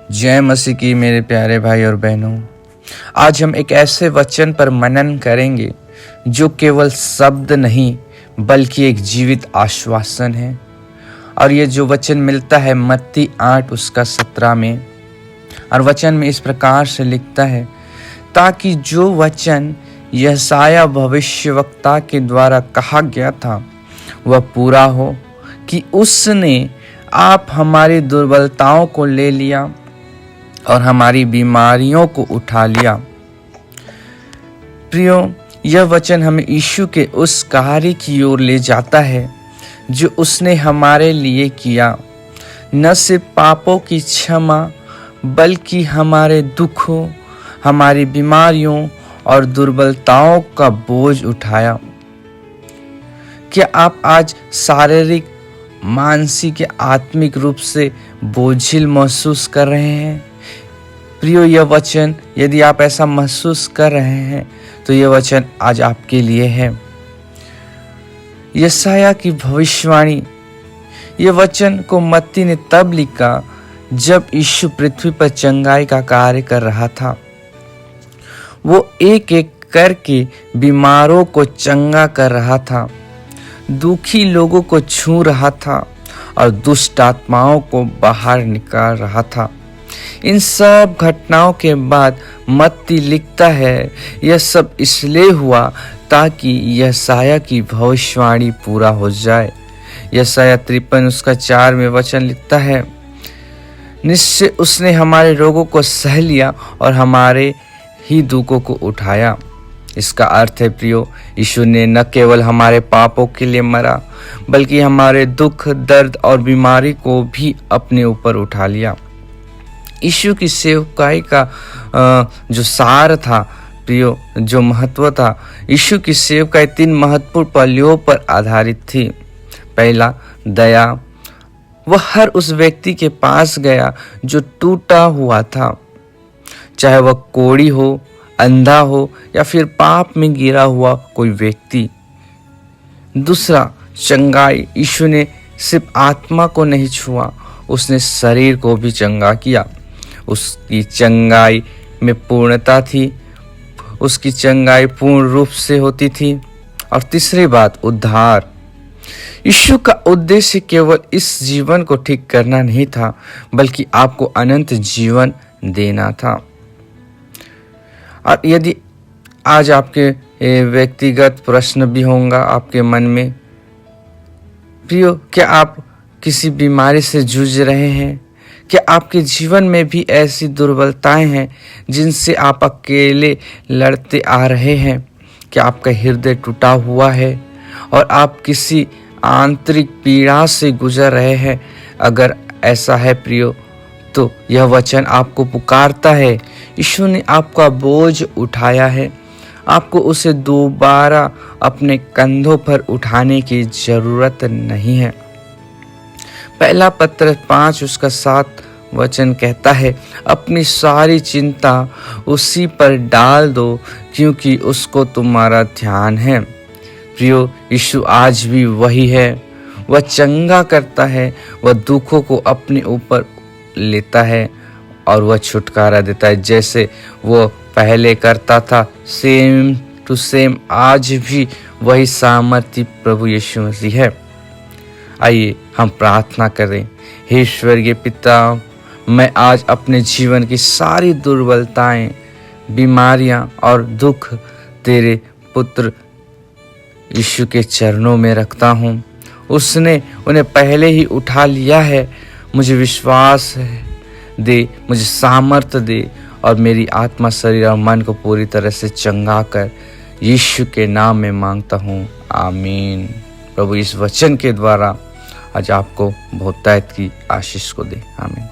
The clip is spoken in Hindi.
जय मसीह की मेरे प्यारे भाई और बहनों। आज हम एक ऐसे वचन पर मनन करेंगे जो केवल शब्द नहीं बल्कि एक जीवित आश्वासन है। और ये जो वचन मिलता है मत्ती 8:17 में, और वचन में इस प्रकार से लिखता है, ताकि जो वचन यशायाह भविष्यवक्ता के द्वारा कहा गया था वह पूरा हो कि उसने आप हमारी दुर्बलताओं को ले लिया और हमारी बीमारियों को उठा लिया। प्रियो, यह वचन हमें यीशु के उस कार्य की ओर ले जाता है जो उसने हमारे लिए किया। न सिर्फ पापों की क्षमा बल्कि हमारे दुखों, हमारी बीमारियों और दुर्बलताओं का बोझ उठाया। क्या आप आज शारीरिक, मानसिक या आत्मिक रूप से बोझिल महसूस कर रहे हैं? प्रियो, यह वचन, यदि आप ऐसा महसूस कर रहे हैं तो यह वचन आज आपके लिए है। यशायाह की भविष्यवाणी, यह वचन को मत्ती ने तब लिखा जब यीशु पृथ्वी पर चंगाई का कार्य कर रहा था। वो एक एक करके बीमारों को चंगा कर रहा था, दुखी लोगों को छू रहा था और दुष्ट आत्माओं को बाहर निकाल रहा था। इन सब घटनाओं के बाद मत्ती लिखता है, यह सब इसलिए हुआ ताकि यशायाह की भविष्यवाणी पूरा हो जाए। यशायाह 53:4 में वचन लिखता है, निश्चय उसने हमारे रोगों को सह लिया और हमारे ही दुखों को उठाया। इसका अर्थ है प्रियो, यीशु ने न केवल हमारे पापों के लिए मरा बल्कि हमारे दुख, दर्द और बीमारी को भी अपने ऊपर उठा लिया। यीशु की सेवकाई का जो सार था प्रियो, जो महत्व था, यीशु की सेवकाई 3 महत्वपूर्ण पहलुओं पर आधारित थी। पहला, दया। वह हर उस व्यक्ति के पास गया जो टूटा हुआ था, चाहे वह कोढ़ी हो, अंधा हो या फिर पाप में गिरा हुआ कोई व्यक्ति। दूसरा, चंगाई। यीशु ने सिर्फ आत्मा को नहीं छुआ, उसने शरीर को भी चंगा किया। उसकी चंगाई में पूर्णता थी, उसकी चंगाई पूर्ण रूप से होती थी। और तीसरी बात, उद्धार। यीशु का उद्देश्य केवल इस जीवन को ठीक करना नहीं था बल्कि आपको अनंत जीवन देना था। और यदि आज आपके व्यक्तिगत प्रश्न भी होंगे आपके मन में, प्रियो, क्या आप किसी बीमारी से जूझ रहे हैं? क्या आपके जीवन में भी ऐसी दुर्बलताएं हैं जिनसे आप अकेले लड़ते आ रहे हैं? क्या आपका हृदय टूटा हुआ है और आप किसी आंतरिक पीड़ा से गुजर रहे हैं? अगर ऐसा है प्रियो, तो यह वचन आपको पुकारता है। यीशु ने आपका बोझ उठाया है, आपको उसे दोबारा अपने कंधों पर उठाने की जरूरत नहीं है। पहला पत्र 5:7 वचन कहता है, अपनी सारी चिंता उसी पर डाल दो क्योंकि उसको तुम्हारा ध्यान है। प्रियो, यीशु आज भी वही है। वह चंगा करता है, वह दुखों को अपने ऊपर लेता है और वह छुटकारा देता है। जैसे वो पहले करता था, सेम टू सेम आज भी वही सामर्थ्य प्रभु यीशु मसीह है। आइए हम प्रार्थना करें। हे स्वर्गीय पिता, मैं आज अपने जीवन की सारी दुर्बलताएं, बीमारियां और दुख तेरे पुत्र यीशु के चरणों में रखता हूँ। उसने उन्हें पहले ही उठा लिया है। मुझे विश्वास दे, मुझे सामर्थ्य दे और मेरी आत्मा, शरीर और मन को पूरी तरह से चंगा कर, यीशु के नाम में मांगता हूँ, आमीन। प्रभु इस वचन के द्वारा आज आपको बहुतायत की आशीष को दे, आमीन।